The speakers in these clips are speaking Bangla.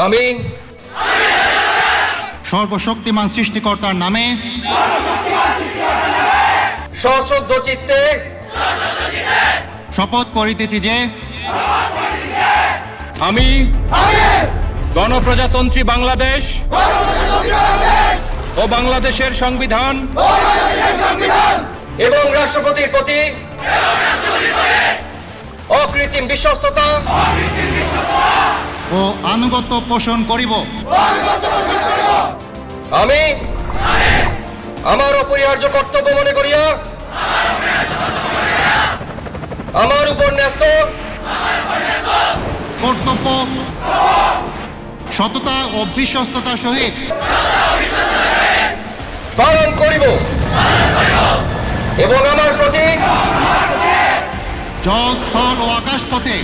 আমি সর্বশক্তিমান সৃষ্টিকর্তার নামে সশ্রদ্ধ চিত্তে শপথ করিতেছি যে আমি গণপ্রজাতন্ত্রী বাংলাদেশ ও বাংলাদেশের সংবিধান এবং রাষ্ট্রপতির প্রতি অকৃত্রিম বিশ্বস্ততা ও আনুগত্য পোষণ করিব। আমি আমার অপরিহার্য কর্তব্য মনে করিয়া আমার উপর ন্যস্ত কর্তব্য সততা ও বিশ্বস্ততার সহিত পালন করিব এবং আমার প্রতি জল, স্থল ও আকাশ পথে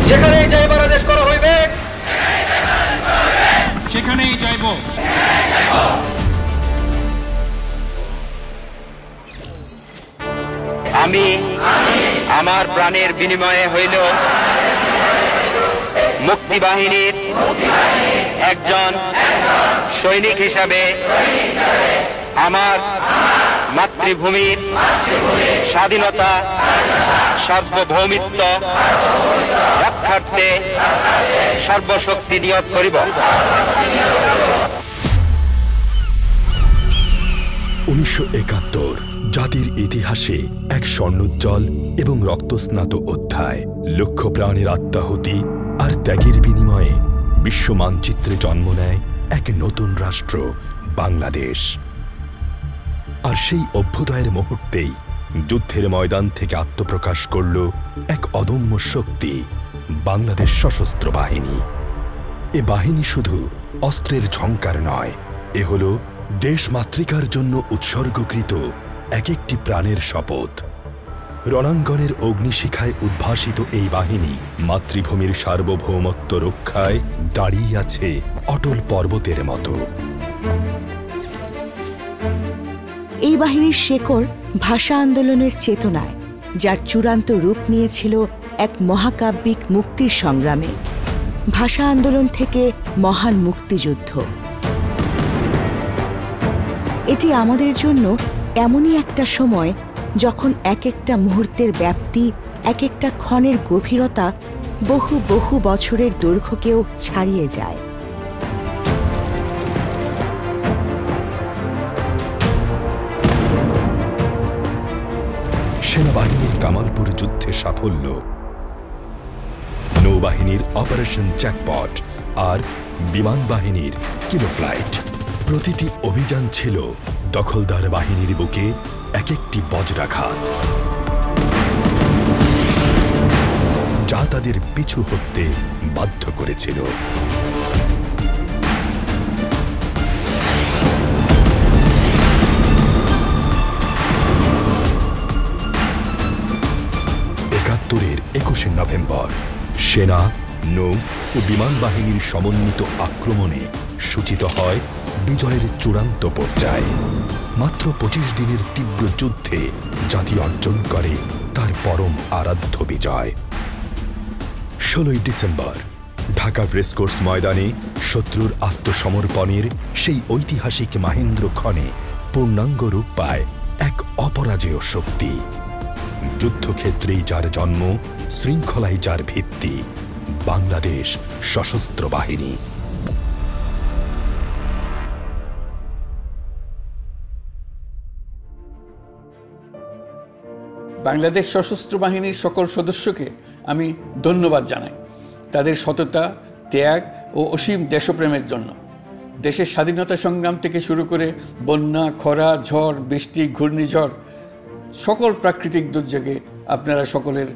যেখানেই যাইবার আদেশ করা হইবে সেখানেই যাইব। আমি আমার প্রাণের বিনিময়ে হইল মুক্তিবাহিনীর একজন সৈনিক হিসাবে আমার মাতৃভূমির স্বাধীনতা সার্বভৌমিত্ব রক্ষার্থে সর্বশক্তি নিয়োগ করিব। 1971 জাতির ইতিহাসে এক স্বর্ণোজ্জ্বল এবং রক্তস্নাত অধ্যায়। লক্ষ প্রাণের আত্মাহুতি আর ত্যাগের বিনিময়ে বিশ্ব মানচিত্রে জন্ম নেয় এক নতুন রাষ্ট্র বাংলাদেশ। আর সেই অভ্যুদয়ের মুহূর্তেই যুদ্ধের ময়দান থেকে আত্মপ্রকাশ করল এক অদম্য শক্তি, বাংলাদেশ সশস্ত্র বাহিনী। এ বাহিনী শুধু অস্ত্রের ঝংকার নয়, এ হল দেশ মাতৃকার জন্য উৎসর্গকৃত এক একটি প্রাণের শপথ। রণাঙ্গনের অগ্নিশিখায় উদ্ভাসিত এই বাহিনী মাতৃভূমির সার্বভৌমত্ব রক্ষায় দাঁড়িয়ে আছে অটল পর্বতের মতো। এই বাহিনীর শেকড় ভাষা আন্দোলনের চেতনায়, যার চূড়ান্ত রূপ নিয়েছিল এক মহাকাব্যিক মুক্তির সংগ্রামে। ভাষা আন্দোলন থেকে মহান মুক্তিযুদ্ধ। এটি আমাদের জন্য এমনই একটা সময় যখন এক একটা মুহূর্তের ব্যাপ্তি, এক একটা ক্ষণের গভীরতা বহু বহু বছরের দৈর্ঘ্যকেও ছাড়িয়ে যায়। সেনাবাহিনীর কামালপুর যুদ্ধে সাফল্য, নৌবাহিনীর অপারেশন জ্যাকপট আর বিমান বাহিনীর কিলো ফ্লাইট। প্রতিটি অভিযান ছিল দখলদার বাহিনীর বুকে এক একটি বজ্রাঘাত, যা তাদের পিছু হটতে বাধ্য করেছিল। একাত্তরের 21শে নভেম্বর সেনা, নৌ ও বিমান বাহিনীর সমন্বিত আক্রমণে সূচিত হয় বিজয়ের চূড়ান্ত পর্যায়। মাত্র 25 দিনের তীব্র যুদ্ধে জাতি অর্জন করে তার পরম আরাধ্য বিজয়। 16ই ডিসেম্বর ঢাকা রেসকোর্স ময়দানে শত্রুর আত্মসমর্পণের সেই ঐতিহাসিক মাহেন্দ্রক্ষণে পূর্ণাঙ্গ রূপ পায় এক অপরাজেয় শক্তি। যুদ্ধক্ষেত্রেই যার জন্ম, শৃঙ্খলাই যার ভিত্তি, বাংলাদেশ সশস্ত্র বাহিনী। বাংলাদেশ সশস্ত্র বাহিনীর সকল সদস্যকে আমি ধন্যবাদ জানাই তাদের সততা, ত্যাগ ও অসীম দেশপ্রেমের জন্য। দেশের স্বাধীনতা সংগ্রাম থেকে শুরু করে বন্যা, খরা, ঝড়, বৃষ্টি, ঘূর্ণিঝড়, সকল প্রাকৃতিক দুর্যোগে আপনারা সকলের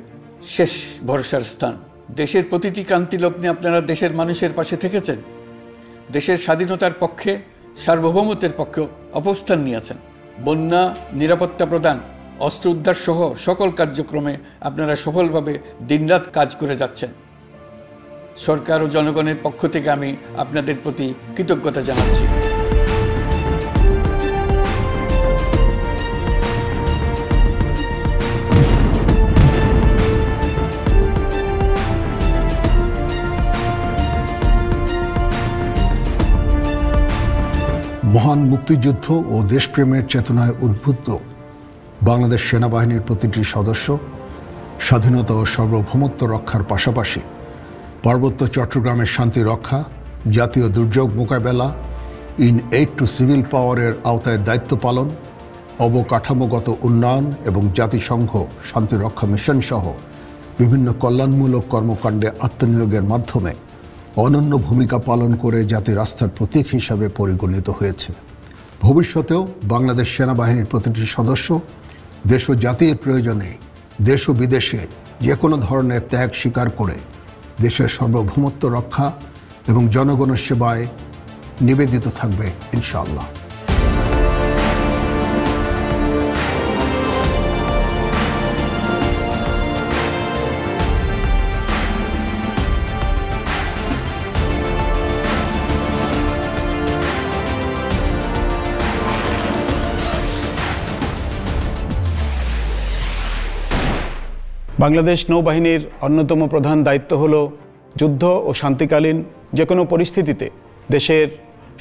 শেষ ভরসার স্থান। দেশের প্রতিটি ক্রান্তিলগ্নে আপনারা দেশের মানুষের পাশে থেকেছেন। দেশের স্বাধীনতার পক্ষে, সার্বভৌমত্বের পক্ষে অবস্থান নিয়েছেন। বন্যা, নিরাপত্তা প্রদান, অস্ত্র উদ্ধার সহ সকল কার্যক্রমে আপনারা সফলভাবে দিনরাত কাজ করে যাচ্ছেন। সরকার ও জনগণের পক্ষ থেকে আমি আপনাদের প্রতি কৃতজ্ঞতা জানাচ্ছি। মহান মুক্তিযুদ্ধ ও দেশপ্রেমের চেতনায় উদ্বুদ্ধ বাংলাদেশ সেনাবাহিনীর প্রতিটি সদস্য স্বাধীনতা ও সার্বভৌমত্ব রক্ষার পাশাপাশি পার্বত্য চট্টগ্রামের শান্তি রক্ষা, জাতীয় দুর্যোগ মোকাবেলা, ইন এইড টু সিভিল পাওয়ারের আওতায় দায়িত্ব পালন, অবকাঠামোগত উন্নয়ন এবং জাতিসংঘ শান্তিরক্ষা মিশন সহ বিভিন্ন কল্যাণমূলক কর্মকাণ্ডে আত্মনিয়োগের মাধ্যমে অনন্য ভূমিকা পালন করে জাতির আস্থার প্রতীক হিসাবে পরিগণিত হয়েছে। ভবিষ্যতেও বাংলাদেশ সেনাবাহিনীর প্রতিটি সদস্য দেশ ও জাতির প্রয়োজনে দেশ ও বিদেশে যে কোনো ধরনের ত্যাগ স্বীকার করে দেশের সার্বভৌমত্ব রক্ষা এবং জনগণের সেবায় নিবেদিত থাকবে ইনশাআল্লাহ। বাংলাদেশ নৌবাহিনীর অন্যতম প্রধান দায়িত্ব হল যুদ্ধ ও শান্তিকালীন যে কোনো পরিস্থিতিতে দেশের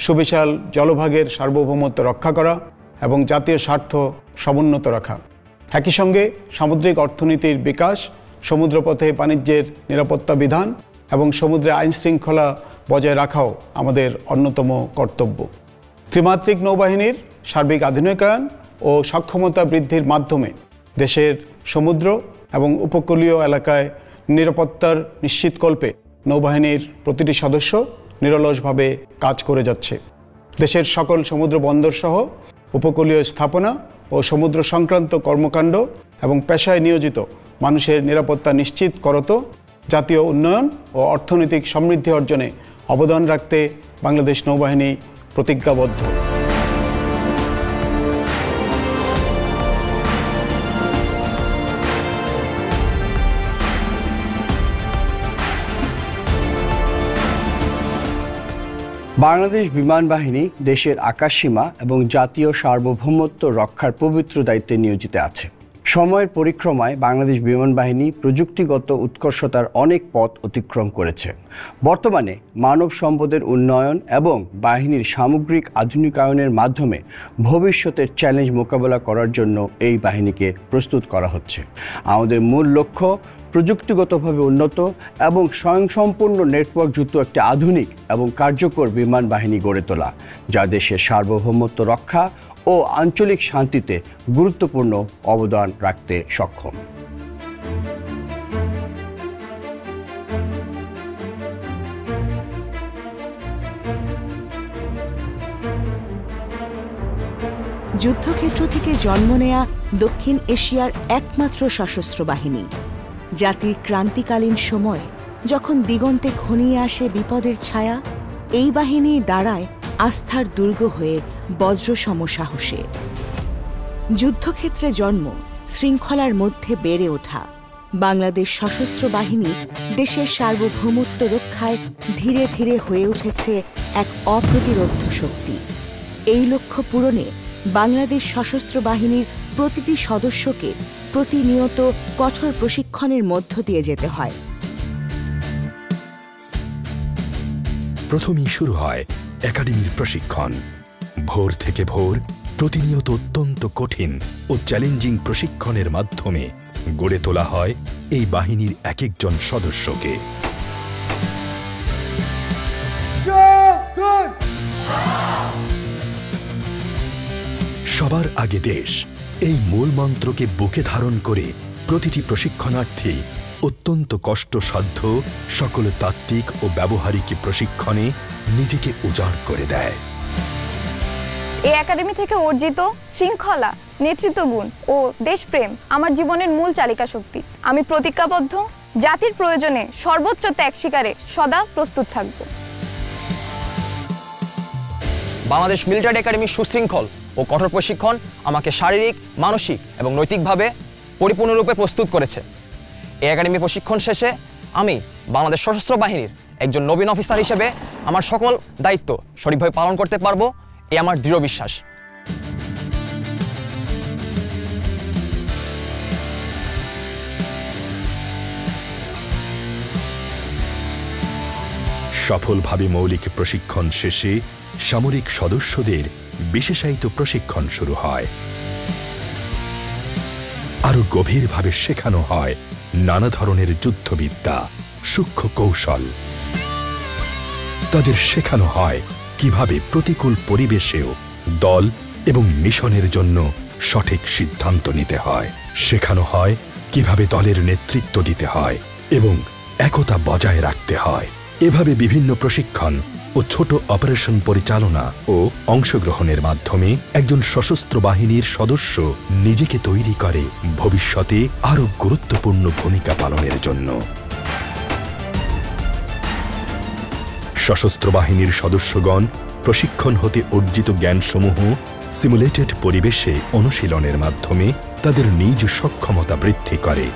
সুবিশাল জলভাগের সার্বভৌমত্ব রক্ষা করা এবং জাতীয় স্বার্থ সমুন্নত রাখা। একই সঙ্গে সামুদ্রিক অর্থনীতির বিকাশ, সমুদ্রপথে বাণিজ্যের নিরাপত্তা বিধান এবং সমুদ্রে আইনশৃঙ্খলা বজায় রাখাও আমাদের অন্যতম কর্তব্য। ত্রিমাত্রিক নৌবাহিনীর সার্বিক আধুনিকায়ন ও সক্ষমতা বৃদ্ধির মাধ্যমে দেশের সমুদ্র এবং উপকূলীয় এলাকায় নিরাপত্তার নিশ্চিতকল্পে নৌবাহিনীর প্রতিটি সদস্য নিরলসভাবে কাজ করে যাচ্ছে। দেশের সকল সমুদ্র বন্দর সহ উপকূলীয় স্থাপনা ও সমুদ্র সংক্রান্ত কর্মকাণ্ড এবং পেশায় নিয়োজিত মানুষের নিরাপত্তা নিশ্চিত করত জাতীয় উন্নয়ন ও অর্থনৈতিক সমৃদ্ধি অর্জনে অবদান রাখতে বাংলাদেশ নৌবাহিনী প্রতিজ্ঞাবদ্ধ। বাংলাদেশ বিমান বাহিনী দেশের আকাশসীমা এবং জাতীয় সার্বভৌমত্ব রক্ষার পবিত্র দায়িত্বে নিয়োজিত আছে। সময়ের পরিক্রমায় বাংলাদেশ বিমান বাহিনী প্রযুক্তিগত উৎকর্ষতার অনেক পথ অতিক্রম করেছে। বর্তমানে মানব সম্পদের উন্নয়ন এবং বাহিনীর সামগ্রিক আধুনিকায়নের মাধ্যমে ভবিষ্যতের চ্যালেঞ্জ মোকাবেলা করার জন্য এই বাহিনীকে প্রস্তুত করা হচ্ছে। আমাদের মূল লক্ষ্য প্রযুক্তিগতভাবে উন্নত এবং স্বয়ংসম্পূর্ণ নেটওয়ার্কযুক্ত একটি আধুনিক এবং কার্যকর বিমান বাহিনী গড়ে তোলা, যা দেশের সার্বভৌমত্ব রক্ষা ও আঞ্চলিক শান্তিতে গুরুত্বপূর্ণ অবদান রাখতে সক্ষম। যুদ্ধক্ষেত্র থেকে জন্ম নেয়া দক্ষিণ এশিয়ার একমাত্র সশস্ত্র বাহিনী, জাতির ক্রান্তিকালীন সময়ে যখন দিগন্তে ঘনিয়ে আসে বিপদের ছায়া, এই বাহিনী দাঁড়ায় আস্থার দুর্গ হয়ে বজ্রসম সাহসে। যুদ্ধক্ষেত্রে জন্ম, শৃঙ্খলার মধ্যে বেড়ে ওঠা, বাংলাদেশ সশস্ত্র বাহিনী দেশের সার্বভৌমত্ব রক্ষায় ধীরে ধীরে হয়ে উঠেছে এক অপ্রতিরোধ্য শক্তি। এই লক্ষ্য পূরণে বাংলাদেশ সশস্ত্র বাহিনীর প্রতিটি সদস্যকে প্রতিনিয়ত কঠোর প্রশিক্ষণের মধ্য দিয়ে যেতে হয়। প্রথমেই শুরু হয় একাডেমির প্রশিক্ষণ। ভোর থেকে ভোর প্রতিনিয়ত অত্যন্ত কঠিন ও চ্যালেঞ্জিং প্রশিক্ষণের মাধ্যমে গড়ে তোলা হয় এই বাহিনীর এক একজন সদস্যকে। সবার আগে দেশ, এই মূল মন্ত্রকে বুকে ধারণ করে প্রতিটি প্রশিক্ষণার্থী অত্যন্ত কষ্টসাধ্য সকল তাত্ত্বিক ও ব্যবহারিক প্রশিক্ষণে নিজেকে উজাড় করে দেয়। এই একাডেমি থেকে অর্জিত শৃঙ্খলা, নেতৃত্বগুণ ও দেশপ্রেম আমার জীবনের মূল চালিকা শক্তি। আমি প্রতিজ্ঞাবদ্ধ, জাতির প্রয়োজনে সর্বোচ্চ ত্যাগ স্বীকারে সদা প্রস্তুত থাকব। বাংলাদেশ মিলিটারি একাডেমির সুশৃঙ্খল ও কঠোর প্রশিক্ষণ আমাকে শারীরিক, মানসিক এবং নৈতিকভাবে পরিপূর্ণরূপে প্রস্তুত করেছে। এই একাডেমি প্রশিক্ষণ শেষে আমি বাংলাদেশ সশস্ত্র বাহিনীর একজন নবীন অফিসার হিসেবে আমার সকল দায়িত্ব সঠিকভাবে পালন করতে পারবো, এ আমার দৃঢ় বিশ্বাস। সফলভাবে মৌলিক প্রশিক্ষণ শেষে সামরিক সদস্যদের বিশেষায়িত প্রশিক্ষণ শুরু হয়। আরো গভীরভাবে শেখানো হয় নানা ধরনের যুদ্ধবিদ্যা, সূক্ষ্ম কৌশল। তাদের শেখানো হয় কিভাবে প্রতিকূল পরিবেশেও দল এবং মিশনের জন্য সঠিক সিদ্ধান্ত নিতে হয়। শেখানো হয় কিভাবে দলের নেতৃত্ব দিতে হয় এবং একতা বজায় রাখতে হয়। এভাবে বিভিন্ন প্রশিক্ষণ ও ছোট অপারেশন পরিচালনা ও অংশগ্রহণের মাধ্যমে একজন সশস্ত্র বাহিনীর সদস্য নিজেকে তৈরি করে ভবিষ্যতে আরও গুরুত্বপূর্ণ ভূমিকা পালনের জন্য। সশস্ত্র বাহিনীর সদস্যগণ প্রশিক্ষণ হতে অর্জিত জ্ঞানসমূহ সিমুলেটেড পরিবেশে অনুশীলনের মাধ্যমে তাদের নিজ সক্ষমতা বৃদ্ধি করে,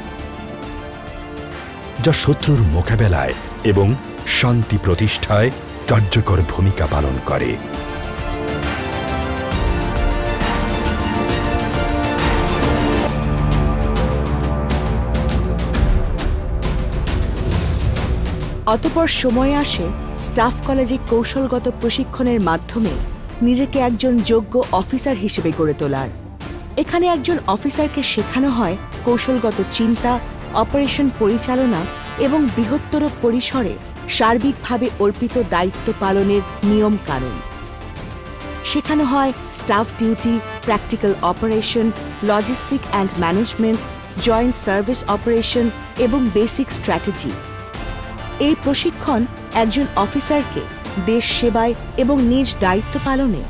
যা শত্রুর মোকাবেলায় এবং শান্তি প্রতিষ্ঠায় কার্যকর ভূমিকা পালন করে। অতঃপর সময় আসে স্টাফ কলেজে কৌশলগত প্রশিক্ষণের মাধ্যমে নিজেকে একজন যোগ্য অফিসার হিসেবে গড়ে তোলার। এখানে একজন অফিসারকে শেখানো হয় কৌশলগত চিন্তা, অপারেশন পরিচালনা এবং বৃহত্তর পরিসরে সার্বিকভাবে অর্পিত দায়িত্ব পালনের নিয়ম কানুন। শেখানো হয় staff duty, practical operation, logistic and management, joint service operation এবং বেসিক স্ট্র্যাটেজি। এই প্রশিক্ষণ একজন অফিসারকে দেশ সেবায় এবং নিজ দায়িত্ব পালনে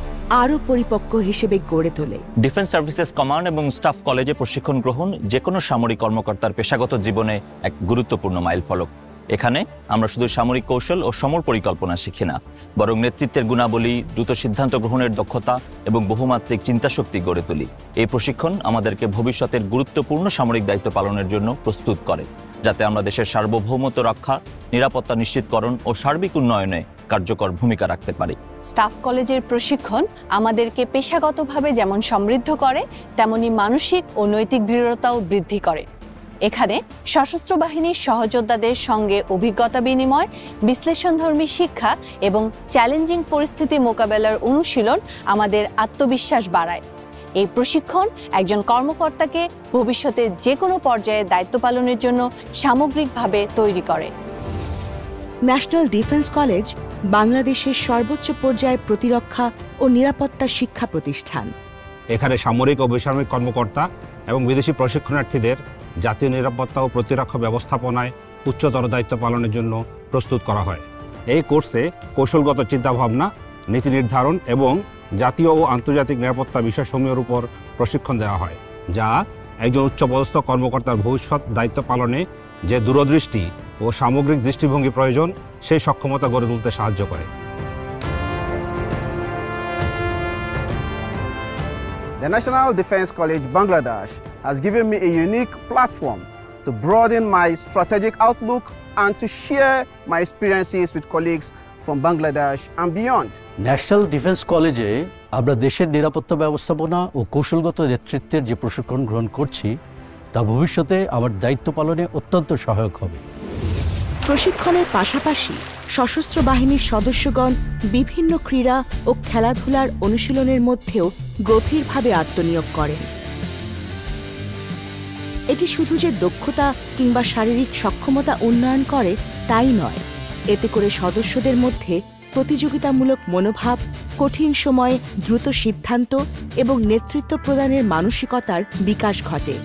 আরও পরিপক্ক হিসেবে গড়ে তোলে। ডিফেন্স সার্ভিসেস কমান্ড এবং স্টাফ কলেজে প্রশিক্ষণ গ্রহণ যে কোনো সামরিক কর্মকর্তার পেশাগত জীবনে এক গুরুত্বপূর্ণ মাইলফলক। এখানে আমরা শুধু সামরিক কৌশল ও সমর পরিকল্পনা শিখি না, বরং নেতৃত্বের গুণাবলী, দ্রুত সিদ্ধান্ত গ্রহণের দক্ষতা এবং বহুমাত্রিক চিন্তাশক্তি গড়ে তুলি। এই প্রশিক্ষণ আমাদেরকে ভবিষ্যতের গুরুত্বপূর্ণ সামরিক দায়িত্ব পালনের জন্য প্রস্তুত করে, যাতে আমরা দেশের সার্বভৌমত্ব রক্ষা, নিরাপত্তা নিশ্চিতকরণ ও সার্বিক উন্নয়নে কার্যকর ভূমিকা রাখতে পারি। স্টাফ কলেজের প্রশিক্ষণ আমাদেরকে পেশাগতভাবে যেমন সমৃদ্ধ করে, তেমনি মানসিক ও নৈতিক দৃঢ়তাও বৃদ্ধি করে। এখানে সশস্ত্র বাহিনীর সহযোদ্ধাদের সঙ্গে অভিজ্ঞতা বিনিময়, বিশ্লেষণধর্মী শিক্ষা এবং চ্যালেঞ্জিং পরিস্থিতি মোকাবেলার অনুশীলন আমাদের আত্মবিশ্বাস বাড়ায়। এই প্রশিক্ষণ একজন কর্মকর্তাকে ভবিষ্যতে যে কোনো পর্যায়ে দায়িত্ব পালনের জন্য সামগ্রিকভাবে তৈরি করে। ন্যাশনাল ডিফেন্স কলেজ বাংলাদেশের সর্বোচ্চ পর্যায়ের প্রতিরক্ষা ও নিরাপত্তা শিক্ষা প্রতিষ্ঠান। এখানে সামরিক ও বেসামরিক কর্মকর্তা এবং বিদেশি প্রশিক্ষণার্থীদের জাতীয় নিরাপত্তা ও প্রতিরক্ষা ব্যবস্থাপনায় উচ্চতর দায়িত্ব পালনের জন্য প্রস্তুত করা হয়। এই কোর্সে কৌশলগত চিন্তাভাবনা, নীতি নির্ধারণ এবং জাতীয় ও আন্তর্জাতিক নিরাপত্তা বিষয়সমূহের উপর প্রশিক্ষণ দেওয়া হয়, যা একজন উচ্চপদস্থ কর্মকর্তার ভবিষ্যৎ দায়িত্ব পালনে যে দূরদৃষ্টি ও সামগ্রিক দৃষ্টিভঙ্গি প্রয়োজন সেই সক্ষমতা গড়ে তুলতে সাহায্য করে। The National Defense College Bangladesh has given me a unique platform to broaden my strategic outlook and to share my experiences with colleagues from Bangladesh and beyond. National defence কলেজে আমরা দেশের নিরাপত্তা ব্যবস্থাপনা ও কৌশলগত নেতৃত্বের যে প্রশিক্ষণ গ্রহণ করছি তা ভবিষ্যতে আমার দায়িত্ব পালনে অত্যন্ত সহায়ক হবে। প্রশিক্ষণের পাশাপাশি সশস্ত্র বাহিনীর সদস্যগণ বিভিন্ন ক্রীড়া ও খেলাধুলার অনুশীলনের মধ্যেও গভীরভাবে আত্মনিয়োগ করেন। এটি শুধু যে দক্ষতা কিংবা শারীরিক সক্ষমতা উন্নয়ন করে তাই নয়, এতে করে সদস্যদের মধ্যে প্রতিযোগিতামূলক মনোভাব, কঠিন সময়ে দ্রুত সিদ্ধান্ত এবং নেতৃত্ব প্রদানের মানসিকতার বিকাশ ঘটে।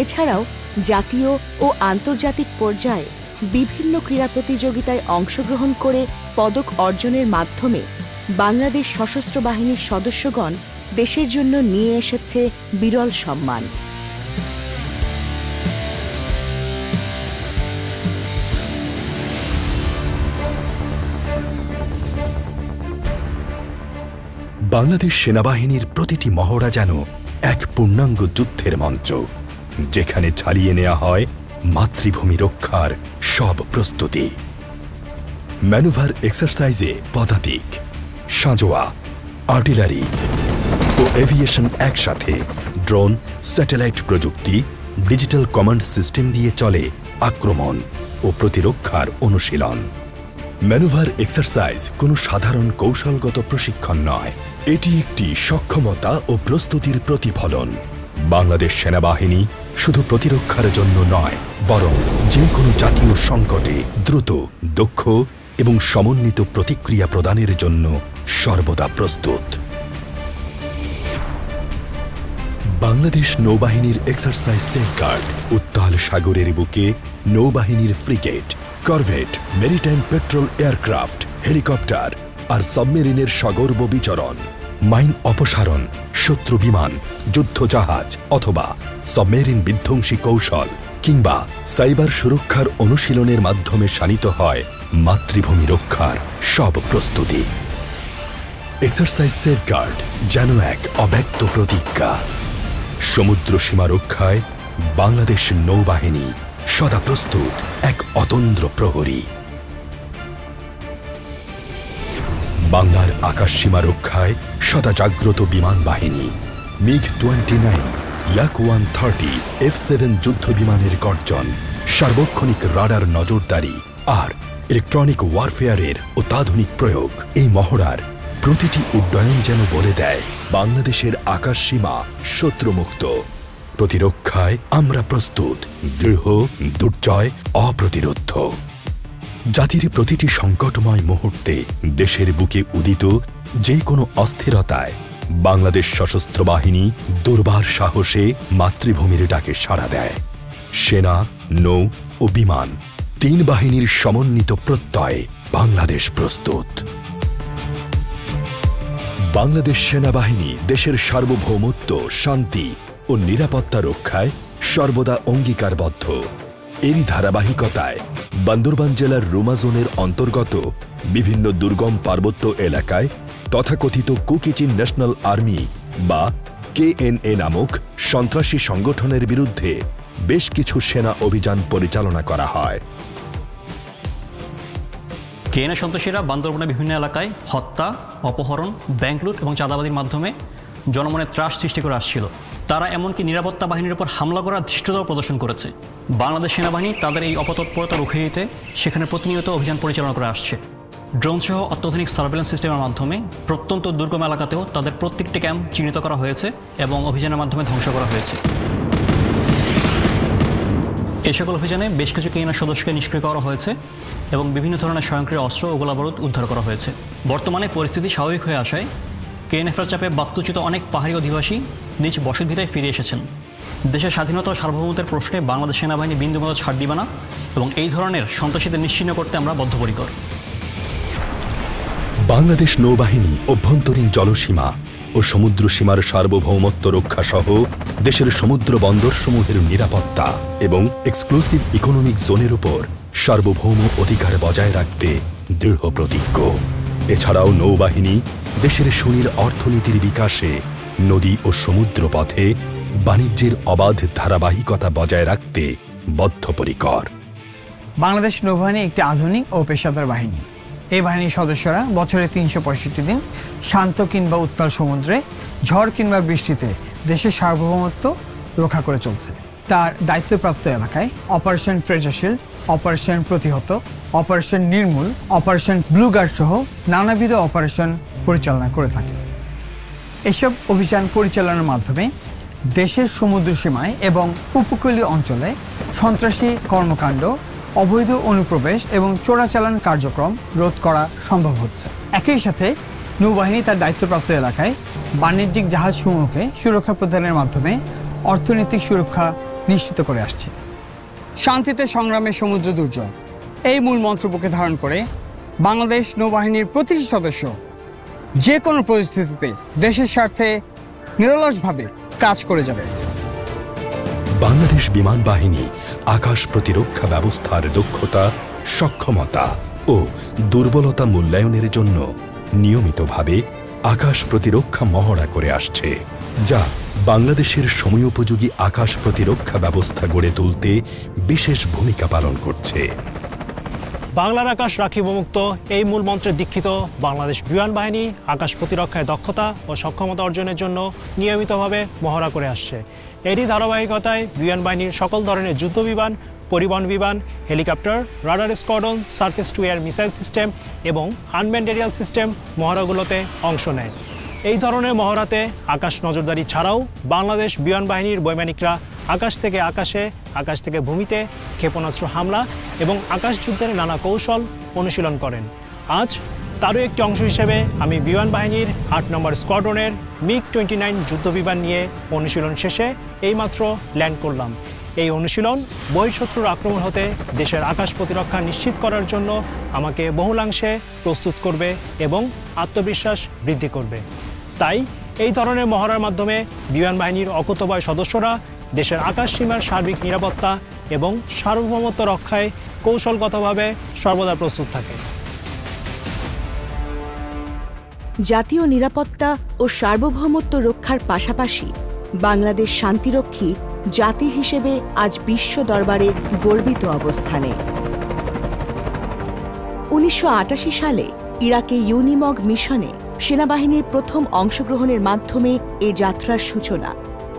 এছাড়াও জাতীয় ও আন্তর্জাতিক পর্যায়ে বিভিন্ন ক্রীড়া প্রতিযোগিতায় অংশগ্রহণ করে পদক অর্জনের মাধ্যমে বাংলাদেশ সশস্ত্র বাহিনীর সদস্যগণ দেশের জন্য নিয়ে এসেছে বিরল সম্মান। বাংলাদেশ সেনাবাহিনীর প্রতিটি মহড়া যেন এক পূর্ণাঙ্গ যুদ্ধের মঞ্চ, যেখানে চালিয়ে নেওয়া হয় মাতৃভূমি রক্ষার সব প্রস্তুতি। ম্যানুভার এক্সারসাইজে পদাতিক, সাঁজোয়া, আর্টিলারি ও এভিয়েশন একসাথে, ড্রোন, স্যাটেলাইট প্রযুক্তি, ডিজিটাল কমান্ড সিস্টেম দিয়ে চলে আক্রমণ ও প্রতিরক্ষার অনুশীলন। ম্যানুভার এক্সারসাইজ কোনো সাধারণ কৌশলগত প্রশিক্ষণ নয়, এটি একটি সক্ষমতা ও প্রস্তুতির প্রতিফলন। বাংলাদেশ সেনাবাহিনী শুধু প্রতিরক্ষার জন্য নয়, বরং যে কোনো জাতীয় সংকটে দ্রুত, দক্ষ এবং সমন্বিত প্রতিক্রিয়া প্রদানের জন্য সর্বদা প্রস্তুত। বাংলাদেশ নৌবাহিনীর এক্সারসাইজ সেফগার্ড উত্তাল সাগরের বুকে নৌবাহিনীর frigate, corvette, maritime patrol aircraft, helicopter আর সাবমেরিনের সগর্ব বিচরণ, মাইন অপসারণ, শত্রু বিমান, যুদ্ধজাহাজ অথবা সাবমেরিন বিধ্বংসী কৌশল কিংবা সাইবার সুরক্ষার অনুশীলনের মাধ্যমে শানিত হয় মাতৃভূমি রক্ষার সব প্রস্তুতি। এক্সারসাইজ সেফগার্ড যেন এক অব্যক্ত প্রতিজ্ঞা। সমুদ্র সীমা রক্ষায় বাংলাদেশ নৌবাহিনী সদা প্রস্তুত, এক অতন্দ্র প্রহরী। বাংলার আকাশ সীমা রক্ষায় সদা জাগ্রত বিমান বাহিনী। MiG-29, Yak-130, F-7 যুদ্ধ বিমানের গর্জন, সার্বক্ষণিক রাডার নজরদারি আর ইলেকট্রনিক ওয়ারফেয়ারের অত্যাধুনিক প্রয়োগ, এই মহড়ার প্রতিটি উড্ডয়ন যেন বলে দেয় বাংলাদেশের আকাশ সীমা শত্রুমুক্ত। প্রতিরক্ষায় আমরা প্রস্তুত, দৃঢ়, দুর্জয়, অপ্রতিরোধ্য। জাতির প্রতিটি সংকটময় মুহূর্তে দেশের বুকে উদিত যে কোনো অস্থিরতায় বাংলাদেশ সশস্ত্র বাহিনী দুর্বার সাহসে মাতৃভূমির ডাকে সাড়া দেয়। সেনা, নৌ ও বিমান, তিন বাহিনীর সমন্বিত প্রত্যয়ে বাংলাদেশ প্রস্তুত। বাংলাদেশ সেনাবাহিনী দেশের সার্বভৌমত্ব, শান্তি ও নিরাপত্তা রক্ষায় সর্বদা অঙ্গীকারবদ্ধ। এরই ধারাবাহিকতায় বান্দরবান জেলার রুমা জোনের অন্তর্গত বিভিন্ন দুর্গম পার্বত্য এলাকায় তথাকথিত কুকিচিন ন্যাশনাল আর্মি বা KNA নামক সন্ত্রাসী সংগঠনের বিরুদ্ধে বেশ কিছু সেনা অভিযান পরিচালনা করা হয়। KNA সন্ত্রাসীরা বান্দরবানের বিভিন্ন এলাকায় হত্যা, অপহরণ, ব্যাংক লুট এবং চাঁদাবাজির মাধ্যমে জনমনে ত্রাস সৃষ্টি করে আসছিল। তারা এমনকি নিরাপত্তা বাহিনীর উপর হামলা করার ধৃষ্টতাও প্রদর্শন করেছে। বাংলাদেশ সেনাবাহিনী তাদের এই অপতৎপরতা রুখে দিতে সেখানে প্রতিনিয়ত অভিযান পরিচালনা করে আসছে। ড্রোন সহ অত্যাধুনিক সার্ভেলেন্স সিস্টেমের মাধ্যমে প্রত্যন্ত দুর্গম এলাকাতেও তাদের প্রত্যেকটি ক্যাম্প চিহ্নিত করা হয়েছে এবং অভিযানের মাধ্যমে ধ্বংস করা হয়েছে। এই সকল অভিযানে বেশ কিছু KNA সদস্যকে নিষ্ক্রিয় করা হয়েছে এবং বিভিন্ন ধরনের স্বয়ংক্রিয় অস্ত্র ও গোলাবারুদ উদ্ধার করা হয়েছে। বর্তমানে পরিস্থিতি স্বাভাবিক হয়ে আসায় KNFর চাপে বাস্তুচ্যুত অনেক পাহাড়ি অধিবাসী নিজ বসতভিটায় ফিরে এসেছেন। দেশের স্বাধীনতা ও সার্বভৌমত্বের প্রশ্নে বাংলাদেশ সেনাবাহিনী বিন্দুমাত্র ছাড় দিবে না এবং এই ধরনের সন্ত্রাসীদের নিশ্চিহ্ন করতে আমরা বদ্ধপরিকর। বাংলাদেশ নৌবাহিনী অভ্যন্তরীণ জলসীমা ও সমুদ্র সীমার সার্বভৌমত্ব রক্ষা সহ দেশের সমুদ্র বন্দরসমূহের নিরাপত্তা এবং এক্সক্লুসিভ ইকোনমিক জোনের উপর সার্বভৌম অধিকার বজায় রাখতে দৃঢ় প্রতিজ্ঞ। এছাড়াও নৌবাহিনী দেশের সুনীল অর্থনীতির বিকাশে নদী ও সমুদ্র পথে বাণিজ্যের অবাধ ধারাবাহিকতা বজায় রাখতে বদ্ধপরিকর। বাংলাদেশ নৌবাহিনী একটি আধুনিক ও পেশাদার বাহিনী। এই বাহিনীর সদস্যরা বছরে 365 দিন শান্ত কিংবা উত্তাল সমুদ্রে, ঝড় কিংবা বৃষ্টিতে দেশের সার্বভৌমত্ব রক্ষা করে চলছে। তার দায়িত্বপ্রাপ্ত এলাকায় অপারেশন ট্রেজার শিল্ড, অপারেশন প্রতিহত, অপারেশন নির্মূল, অপারেশন ব্লু গার্ড সহ নানাবিধ অপারেশন পরিচালনা করে থাকে। এসব অভিযান পরিচালনার মাধ্যমে দেশের সমুদ্র সীমায় এবং উপকূলীয় অঞ্চলে সন্ত্রাসী কর্মকাণ্ড, অবৈধ অনুপ্রবেশ এবং চোরাচালান কার্যক্রম রোধ করা সম্ভব হচ্ছে। একই সাথে নৌবাহিনী তার দায়িত্বপ্রাপ্ত এলাকায় বাণিজ্যিক জাহাজসমূহকে সুরক্ষা প্রদানের মাধ্যমে অর্থনৈতিক সুরক্ষা নিশ্চিত করে আসছে। শান্তিতে সংগ্রামে সমুদ্র দুর্জয়, এই মূল মন্ত্রকে ধারণ করে বাংলাদেশ নৌবাহিনীর প্রতিটি সদস্য যে কোনো পরিস্থিতিতে দেশের স্বার্থে নিরলসভাবে কাজ করে যাবে। বাংলাদেশ বিমান বাহিনী আকাশ প্রতিরক্ষা ব্যবস্থার দক্ষতা, সক্ষমতা ও দুর্বলতা মূল্যায়নের জন্য নিয়মিতভাবে আকাশ প্রতিরক্ষা মহড়া করে আসছে, যা বাংলাদেশের সময়োপযোগী আকাশ প্রতিরক্ষা ব্যবস্থা গড়ে তুলতে বিশেষ ভূমিকা পালন করছে। বাংলার আকাশ রাখিব মুক্ত এই মূল মন্ত্রে দীক্ষিত বাংলাদেশ বিমান বাহিনী আকাশ প্রতিরক্ষায় দক্ষতা ও সক্ষমতা অর্জনের জন্য নিয়মিতভাবে মহড়া করে আসছে। এরই ধারাবাহিকতায় বিমান বাহিনীর সকল ধরনের যুদ্ধ বিমান, পরিবহন বিমান, helicopter, radar squadron, surface two air missile system এবং আনম্যানড এরিয়াল সিস্টেম মহড়াগুলোতে অংশ নেয়। এই ধরনের মহড়াতে আকাশ নজরদারি ছাড়াও বাংলাদেশ বিমান বাহিনীর বৈমানিকরা আকাশ থেকে আকাশে, আকাশ থেকে ভূমিতে ক্ষেপণাস্ত্র হামলা এবং আকাশ যুদ্ধের নানা কৌশল অনুশীলন করেন। আজ তারও একটি অংশ হিসেবে আমি বিমান বাহিনীর ৮ নম্বর স্কোয়াড্রনের MiG-29 যুদ্ধবিমান নিয়ে অনুশীলন শেষে এইমাত্র ল্যান্ড করলাম। এই অনুশীলন বহিঃশত্রুর আক্রমণ হতে দেশের আকাশ প্রতিরক্ষা নিশ্চিত করার জন্য আমাকে বহুলাংশে প্রস্তুত করবে এবং আত্মবিশ্বাস বৃদ্ধি করবে। তাই এই ধরনের মহড়ার মাধ্যমে বিমান বাহিনীর অকুতোভয় সদস্যরা দেশের আকাশ সীমার সার্বিক নিরাপত্তা এবং সার্বভৌমত্ব রক্ষায় কৌশলগতভাবে সর্বদা প্রস্তুত থাকে। জাতীয় নিরাপত্তা ও সার্বভৌমত্ব রক্ষার পাশাপাশি বাংলাদেশ শান্তিরক্ষী জাতি হিসেবে আজ বিশ্ব দরবারে গর্বিত অবস্থানে। ১৯৮৮ সালে ইরাকে ইউনিমগ মিশনে সেনাবাহিনীর প্রথম অংশগ্রহণের মাধ্যমে এ যাত্রার সূচনা।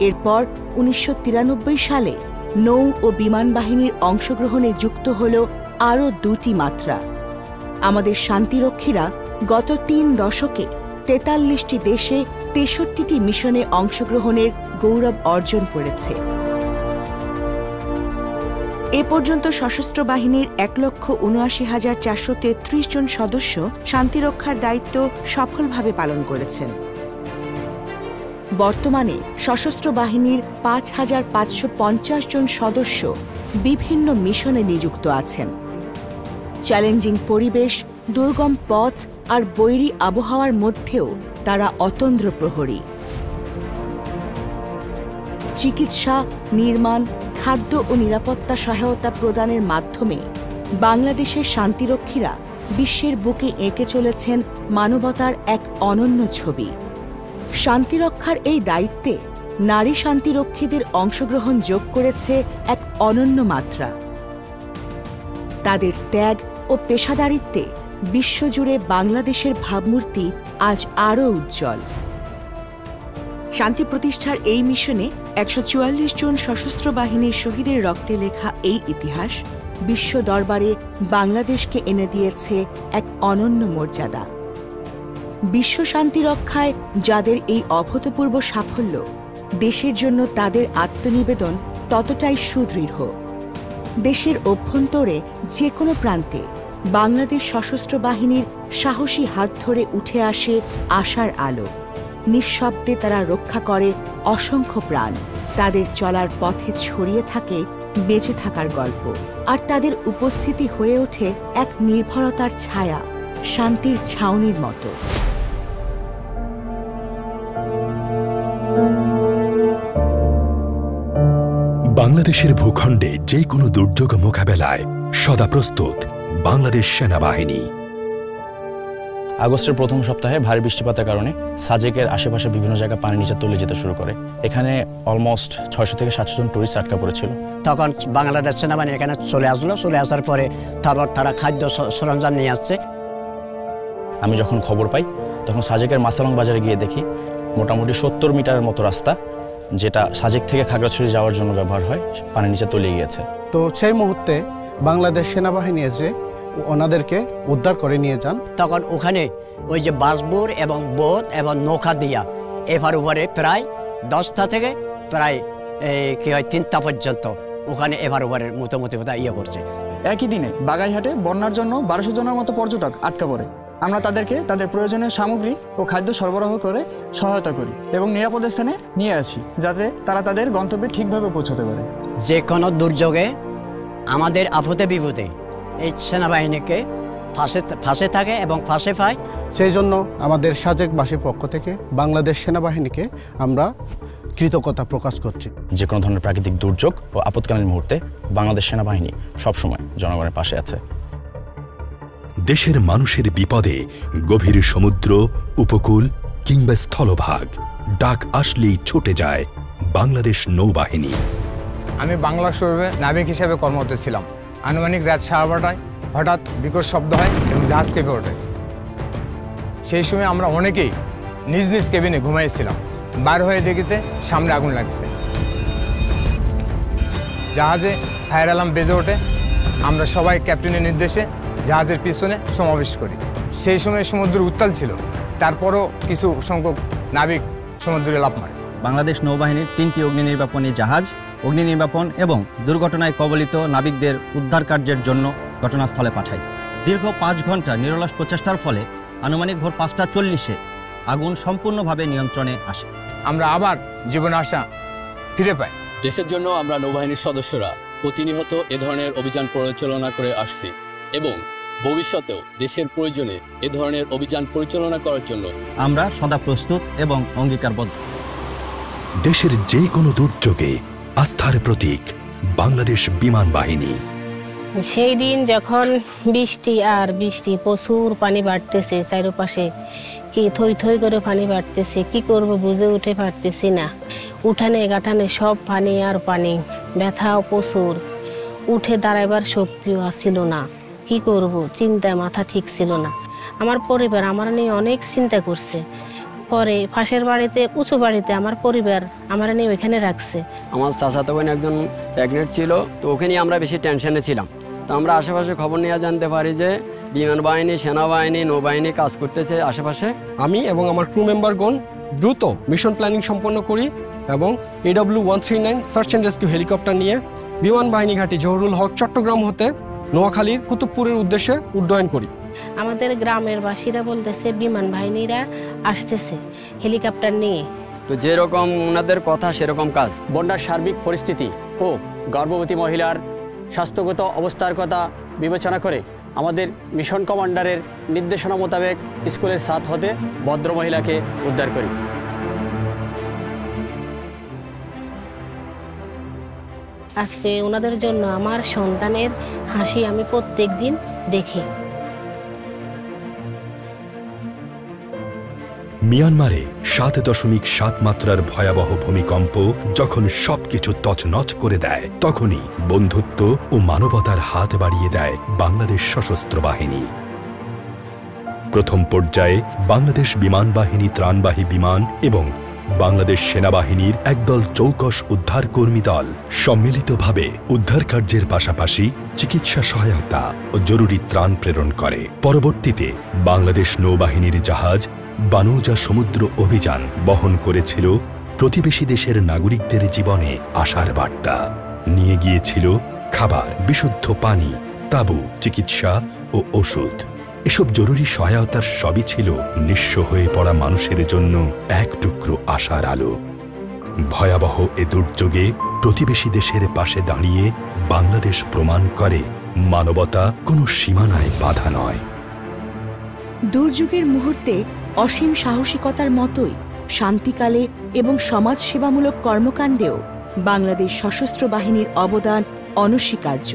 এরপর ১৯৯৩ সালে নৌ ও বিমান বাহিনীর অংশগ্রহণে যুক্ত হল আরও ২টি মাত্রা। আমাদের শান্তিরক্ষীরা গত ৩ দশকে ৪৩টি দেশে ৬৩টি মিশনে অংশগ্রহণের গৌরব অর্জন করেছে। এ পর্যন্ত সশস্ত্র বাহিনীর ১,৭৯,৪৩৩ জন সদস্য শান্তিরক্ষার দায়িত্ব সফলভাবে পালন করেছেন। বর্তমানে সশস্ত্র বাহিনীর ৫,৫৫০ জন সদস্য বিভিন্ন মিশনে নিযুক্ত আছেন। চ্যালেঞ্জিং পরিবেশ, দুর্গম পথ আর বৈরী আবহাওয়ার মধ্যেও তারা অতন্দ্র প্রহরী। চিকিৎসা, নির্মাণ, খাদ্য ও নিরাপত্তা সহায়তা প্রদানের মাধ্যমে বাংলাদেশের শান্তিরক্ষীরা বিশ্বের বুকে এঁকে চলেছেন মানবতার এক অনন্য ছবি। শান্তিরক্ষার এই দায়িত্বে নারী শান্তিরক্ষীদের অংশগ্রহণ যোগ করেছে এক অনন্য মাত্রা। তাদের ত্যাগ ও পেশাদারিত্বে বিশ্বজুড়ে বাংলাদেশের ভাবমূর্তি আজ আরও উজ্জ্বল। শান্তি প্রতিষ্ঠার এই মিশনে ১৪৪ জন সশস্ত্র বাহিনীর শহীদের রক্তে লেখা এই ইতিহাস বিশ্ব দরবারে বাংলাদেশকে এনে দিয়েছে এক অনন্য মর্যাদা। বিশ্ব শান্তি রক্ষায় যাদের এই অভূতপূর্ব সাফল্য, দেশের জন্য তাদের আত্মনিবেদন ততটাই সুদৃঢ়। দেশের অভ্যন্তরে যে কোনো প্রান্তে বাংলাদেশ সশস্ত্র বাহিনীর সাহসী হাত ধরে উঠে আসে আশার আলো। নিঃশব্দে তারা রক্ষা করে অসংখ্য প্রাণ। তাদের চলার পথে ছড়িয়ে থাকে বেঁচে থাকার গল্প, আর তাদের উপস্থিতি হয়ে ওঠে এক নির্ভরতার ছায়া, শান্তির ছাউনির মতো। বাংলাদেশের ভূখণ্ডে যে কোনো দুর্যোগ মোকাবেলায় সদা প্রস্তুত বাংলাদেশ সেনাবাহিনী। আগস্টের প্রথম সপ্তাহে ভারী বৃষ্টিপাতের কারণে সাজেকের আশেপাশে বিভিন্ন জায়গায় পানি নিচে তলিয়ে যেতে শুরু করে। এখানে অলমোস্ট ৬০০ থেকে ৭০০ জন টুরিস্ট আটকা পড়েছিল। তখন বাংলাদেশ সেনাবাহিনী এখানে চলে আসলো। চলে আসার পরে তারপর তারা খাদ্য সরঞ্জাম নিয়ে আসছে। আমি যখন খবর পাই তখন সাজেকের মাসালং বাজারে গিয়ে দেখি মোটামুটি ৭০ মিটারের মতো রাস্তা, যেটা সাজেক থেকে খাগড়াছড়ি যাওয়ার জন্য ব্যবহার হয়, পানির নিচে তলিয়ে গিয়েছে। তো সেই মুহূর্তে বাংলাদেশ সেনাবাহিনী এসে ওনাদেরকে উদ্ধার করে নিয়ে যান। তখন ওখানে ওই যে বাসবোর এবং বোট এবং নৌকা দিয়া এভার ওভারে প্রায় 10টা থেকে প্রায় কি হয় 3টা পর্যন্ত ওখানে এভার ওভারের মোটামুটি ইয়ে করছে। একই দিনে বাগাইহাটে বন্যার জন্য 1200 জনের মতো পর্যটক আটকা পড়ে। আমরা তাদেরকে তাদের প্রয়োজনীয় সামগ্রী ও খাদ্য সরবরাহ করে সহায়তা করি এবং নিরাপদ স্থানে নিয়ে আসি, যাতে তারা তাদের গন্তব্যে ঠিকভাবে পৌঁছাতে পারে। যে কোনো দুর্যোগে আমাদের আপদে বিপদে এই সেনাবাহিনীকে ফাঁসে থাকে এবং ফাঁসে পায়। সেই জন্য আমাদের সাজেকবাসীর পক্ষ থেকে বাংলাদেশ সেনাবাহিনীকে আমরা কৃতজ্ঞতা প্রকাশ করছি। যে কোনো ধরনের প্রাকৃতিক দুর্যোগ ও আপৎকালীন মুহূর্তে বাংলাদেশ সেনাবাহিনী সবসময় জনগণের পাশে আছে। দেশের মানুষের বিপদে গভীর সমুদ্র, উপকূল কিংবা স্থলভাগ, ডাক আসলেই ছুটে যায় বাংলাদেশ নৌবাহিনী। আমি বাংলা শোরুমে নাবিক হিসেবে কর্মরত ছিলাম। আনুমানিক রাত 12:30টায় হঠাৎ বিকট শব্দ হয় এবং জাহাজ কেঁপে ওঠে। সেই সময় আমরা অনেকেই নিজ নিজ কেবিনে ঘুমাইছিলাম। বার হয়ে দেখিতে সামনে আগুন লাগছে। জাহাজে ফায়ার অ্যালার্ম বেজে ওঠে। আমরা সবাই ক্যাপ্টেনের নির্দেশে জাহাজের পিছনে সমাবেশ করি। সেই সময় সমুদ্র উত্তাল ছিল, তারপরও কিছু সংখ্যক নাবিক সমুদ্রে লাফ মারে। বাংলাদেশ নৌবাহিনীর 3টি অগ্নি নির্বাপনী জাহাজ অগ্নি নির্বাপন এবং দুর্ঘটনায় কবলিত নাবিকদের উদ্ধার কার্যের জন্য ঘটনাস্থলে পাঠায়। দীর্ঘ 5 ঘন্টা নিরলস প্রচেষ্টার ফলে আনুমানিক ভোর 5:40-এ আগুন সম্পূর্ণভাবে নিয়ন্ত্রণে আসে। আমরা আবার জীবন আশা ফিরে পাই। দেশের জন্য আমরা নৌবাহিনীর সদস্যরা প্রতিনিয়ত এ ধরনের অভিযান পরিচালনা করে আসছি এবং ভবিষ্যতেও দেশের প্রয়োজনে এ ধরনের অভিযান পরিচালনা করার জন্য আমরা সদা প্রস্তুত এবং অঙ্গীকারবদ্ধ। দেশের যে কোনো দুর্যোগে আস্থার প্রতীক বাংলাদেশ বিমান বাহিনী। সেই দিন যখন বৃষ্টি প্রচুর পানি বাড়তেছে, চারপাশে কি থই থই করে পানি বাড়তেছে, কি করব বুঝে উঠে পারতেছি না। উঠানে গাঠানে সব পানি আর পানি, ব্যথাও প্রচুর, উঠে দাঁড়াইবার শক্তিও আসছিল না। কি করব চিন্তায় মাথা ঠিক ছিল না। আমার পরিবার আমার নিয়ে অনেক চিন্তা করছে। পরে পাশের বাড়িতে উঁচু বাড়িতে আমার পরিবার আমার নিয়ে ওইখানে রাখছে। আমার চাচাতো বোন একজন প্রেগনেন্ট ছিল, তো ওকে নিয়ে আমরা বেশি টেনশনে ছিলাম। তো আমরা আশেপাশে খবর নিয়ে জানতে পারি যে বিমান বাহিনী, সেনাবাহিনী, নৌবাহিনী কাজ করতেছে আশেপাশে। আমি এবং আমার ক্রু মেম্বারগণ দ্রুত মিশন প্ল্যানিং সম্পন্ন করি এবং AW139 search and rescue helicopter নিয়ে বিমান বাহিনী ঘাঁটি জহুরুল হক চট্টগ্রাম হতে নোয়াখালীর কুতুবপুরের উদ্দেশ্যে উড্ডয়ন করি। আমাদের গ্রামের বাসীরা বলতেছে বিমান বাহিনীরা আসতেছে হেলিকপ্টার নিয়ে। তো যেরকম ওনাদের কথা সেরকম কাজ। বন্যার সার্বিক পরিস্থিতি ও গর্ভবতী মহিলার স্বাস্থ্যগত অবস্থার কথা বিবেচনা করে আমাদের মিশন কমান্ডারের নির্দেশনা মোতাবেক স্কুলের ছাদ হতে ভদ্র মহিলাকে উদ্ধার করি। আজকে ওনাদের জন্য আমার সন্তানের হাসি আমি প্রত্যেক দিন দেখি। মিয়ানমারে 7.7 মাত্রার ভয়াবহ ভূমিকম্প যখন সবকিছু তছনছ করে দেয়, তখনই বন্ধুত্ব ও মানবতার হাত বাড়িয়ে দেয় বাংলাদেশ সশস্ত্র বাহিনী। প্রথম পর্যায়ে বাংলাদেশ বিমান বাহিনী ত্রাণবাহী বিমান এবং বাংলাদেশ সেনাবাহিনীর একদল চৌকস উদ্ধারকর্মী দল সম্মিলিতভাবে উদ্ধার কার্যের পাশাপাশি চিকিৎসা সহায়তা ও জরুরি ত্রাণ প্রেরণ করে। পরবর্তীতে বাংলাদেশ নৌবাহিনীর জাহাজ বানৌজা সমুদ্র অভিযান বহন করেছিল প্রতিবেশী দেশের নাগরিকদের জীবনে আশার বার্তা, নিয়ে গিয়েছিল খাবার, বিশুদ্ধ পানি, তাঁবু, চিকিৎসা ও ওষুধ। এসব জরুরি সহায়তার সবই ছিল নিঃস্ব হয়ে পড়া মানুষের জন্য এক টুকরো আশার আলো। ভয়াবহ এ দুর্যোগে প্রতিবেশী দেশের পাশে দাঁড়িয়ে বাংলাদেশ প্রমাণ করে মানবতা কোনো সীমানায় বাধা নয়। দুর্যোগের মুহূর্তে অসীম সাহসিকতার মতোই শান্তিকালে এবং সমাজসেবামূলক কর্মকাণ্ডেও বাংলাদেশ সশস্ত্র বাহিনীর অবদান অনস্বীকার্য।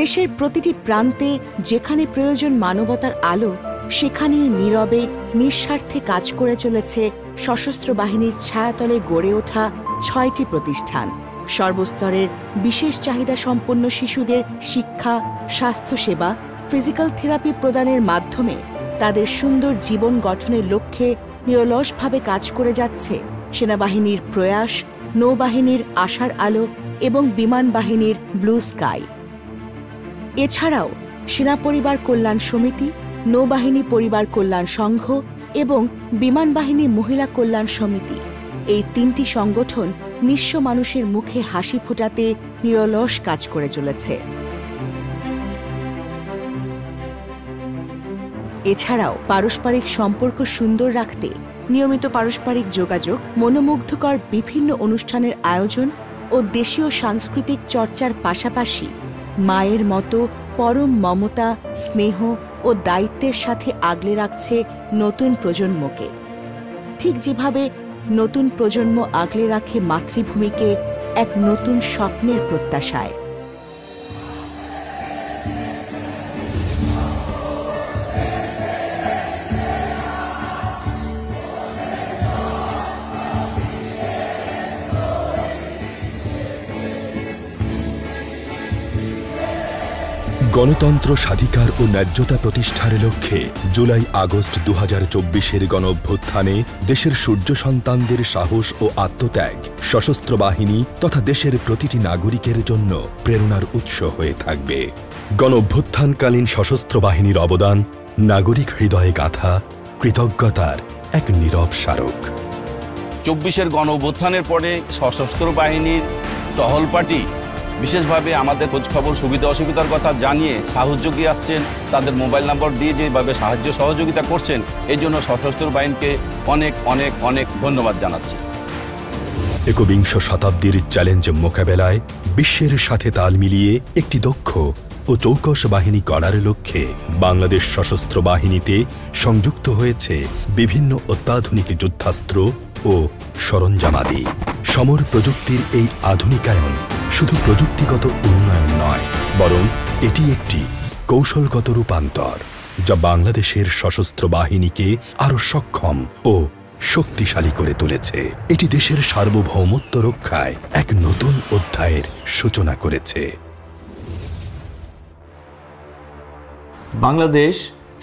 দেশের প্রতিটি প্রান্তে যেখানে প্রয়োজন মানবতার আলো, সেখানেই নীরবে নিঃস্বার্থে কাজ করে চলেছে সশস্ত্র বাহিনীর ছায়াতলে গড়ে ওঠা 6টি প্রতিষ্ঠান। সর্বস্তরের বিশেষ চাহিদা সম্পন্ন শিশুদের শিক্ষা, স্বাস্থ্যসেবা, ফিজিক্যাল থেরাপি প্রদানের মাধ্যমে তাদের সুন্দর জীবন গঠনের লক্ষ্যে নিরলসভাবে কাজ করে যাচ্ছে সেনাবাহিনীর প্রয়াস, নৌবাহিনীর আশার আলো এবং বিমান বাহিনীর ব্লু স্কাই। এছাড়াও সেনা পরিবার কল্যাণ সমিতি, নৌবাহিনী পরিবার কল্যাণ সংঘ এবং বিমান বাহিনী মহিলা কল্যাণ সমিতি, এই 3টি সংগঠন নিঃস্ব মানুষের মুখে হাসি ফোটাতে নিরলস কাজ করে চলেছে। এছাড়াও পারস্পরিক সম্পর্ক সুন্দর রাখতে নিয়মিত পারস্পরিক যোগাযোগ, মনোমুগ্ধকর বিভিন্ন অনুষ্ঠানের আয়োজন ও দেশীয় সাংস্কৃতিক চর্চার পাশাপাশি মায়ের মতো পরম মমতা, স্নেহ ও দায়িত্বের সাথে আগলে রাখছে নতুন প্রজন্মকে। ঠিক যেভাবে নতুন প্রজন্ম আগলে রাখে মাতৃভূমিকে এক নতুন স্বপ্নের প্রত্যাশায়। গণতন্ত্র, স্বাধিকার ও ন্যায্যতা প্রতিষ্ঠার লক্ষ্যে জুলাই আগস্ট 2024-এর গণঅভ্যুত্থানে দেশের সূর্য সন্তানদের সাহস ও আত্মত্যাগ সশস্ত্র বাহিনী তথা দেশের প্রতিটি নাগরিকের জন্য প্রেরণার উৎস হয়ে থাকবে। গণঅভ্যুত্থানকালীন সশস্ত্র বাহিনীর অবদান নাগরিক হৃদয়ে গাঁথা কৃতজ্ঞতার এক নীরব স্মারক। 24-এর গণঅভ্যুত্থানের পরে সশস্ত্র বাহিনীর টহল পার্টি বিশেষভাবে আমাদের খোঁজখবর সুবিধা অসুবিধার কথা জানিয়ে সাহস জুগিয়ে আসছেন, তাদের মোবাইল নম্বর দিয়ে যেভাবে সাহায্য সহযোগিতা করছেন, এই জন্য সশস্ত্র বাহিনীকে অনেক অনেক অনেক ধন্যবাদ জানাচ্ছি। একবিংশ শতাব্দীর চ্যালেঞ্জ মোকাবেলায় বিশ্বের সাথে তাল মিলিয়ে একটি দক্ষ ও চৌকস বাহিনী গড়ার লক্ষ্যে বাংলাদেশ সশস্ত্র বাহিনীতে সংযুক্ত হয়েছে বিভিন্ন অত্যাধুনিক যুদ্ধাস্ত্র ও সরঞ্জামাদি। সমর প্রযুক্তির এই আধুনিকায়ন শুধু প্রযুক্তিগত উন্নয়ন নয়, বরং এটি একটি কৌশলগত রূপান্তর যা বাংলাদেশের সশস্ত্র বাহিনীকে আরও সক্ষম ও শক্তিশালী করে তুলেছে। এটি দেশের সার্বভৌমত্ব রক্ষায় এক নতুন অধ্যায়ের সূচনা করেছে। বাংলাদেশ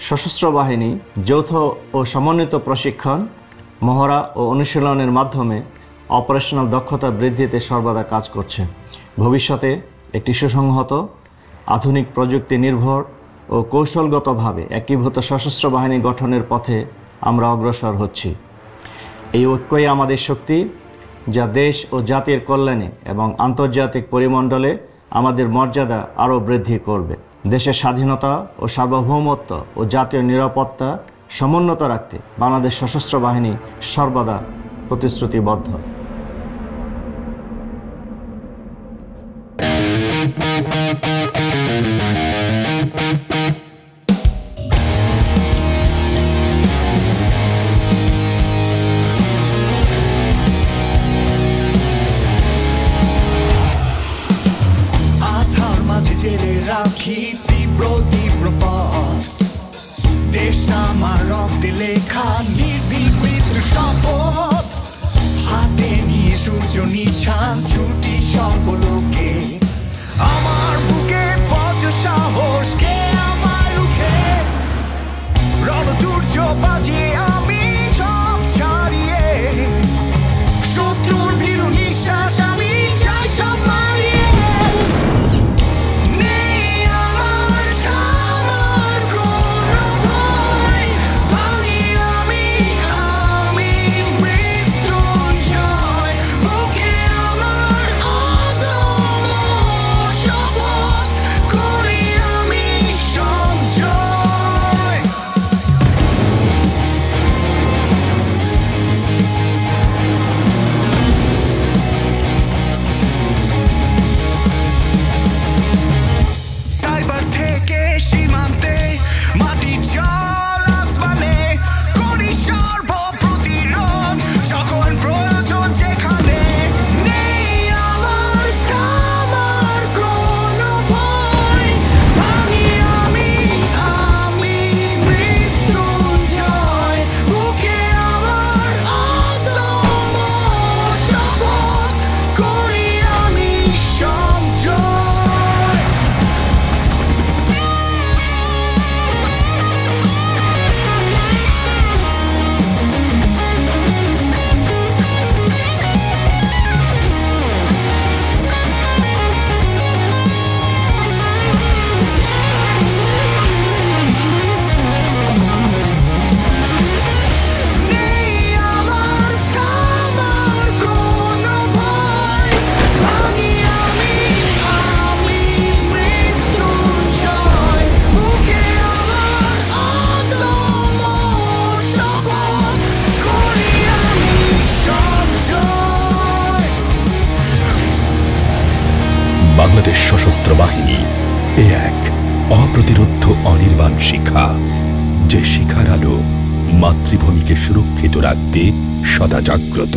সশস্ত্র বাহিনী যৌথ ও সমন্বিত প্রশিক্ষণ, মহড়া ও অনুশীলনের মাধ্যমে অপারেশনাল দক্ষতা বৃদ্ধিতে সর্বদা কাজ করছে। ভবিষ্যতে একটি সুসংহত, আধুনিক প্রযুক্তি নির্ভর ও কৌশলগতভাবে একীভূত সশস্ত্র বাহিনী গঠনের পথে আমরা অগ্রসর হচ্ছি। এই ঐক্যই আমাদের শক্তি, যা দেশ ও জাতির কল্যাণে এবং আন্তর্জাতিক পরিমণ্ডলে আমাদের মর্যাদা আরও বৃদ্ধি করবে। দেশের স্বাধীনতা ও সার্বভৌমত্ব ও জাতীয় নিরাপত্তা সমুন্নত রাখতে বাংলাদেশ সশস্ত্র বাহিনী সর্বদা প্রতিশ্রুতিবদ্ধ। আধার মাঝে জেলে রাখি তীব্র তীব্র পথ, দেশটা আমার রক্তে লেখা নির্ভীক মৃত্যু শপথ, হাতে নিয়ে সূর্য নিশান ছুটি সর্বলোকে, আমার বুকে বজ্র সাহস কে আমার রুখে, রণদুর্য বাজিয়ে আমি সব ছাড়িয়ে, শত্রুর ভীরু নিঃশ্বাস আমি চাই সব মারিয়ে, বাংলাদেশ সশস্ত্র বাহিনী এ এক অপ্রতিরোধ্য অনির্বাণ শিখা, যে শিখার আলো মাতৃভূমিকে সুরক্ষিত রাখতে সদা জাগ্রত।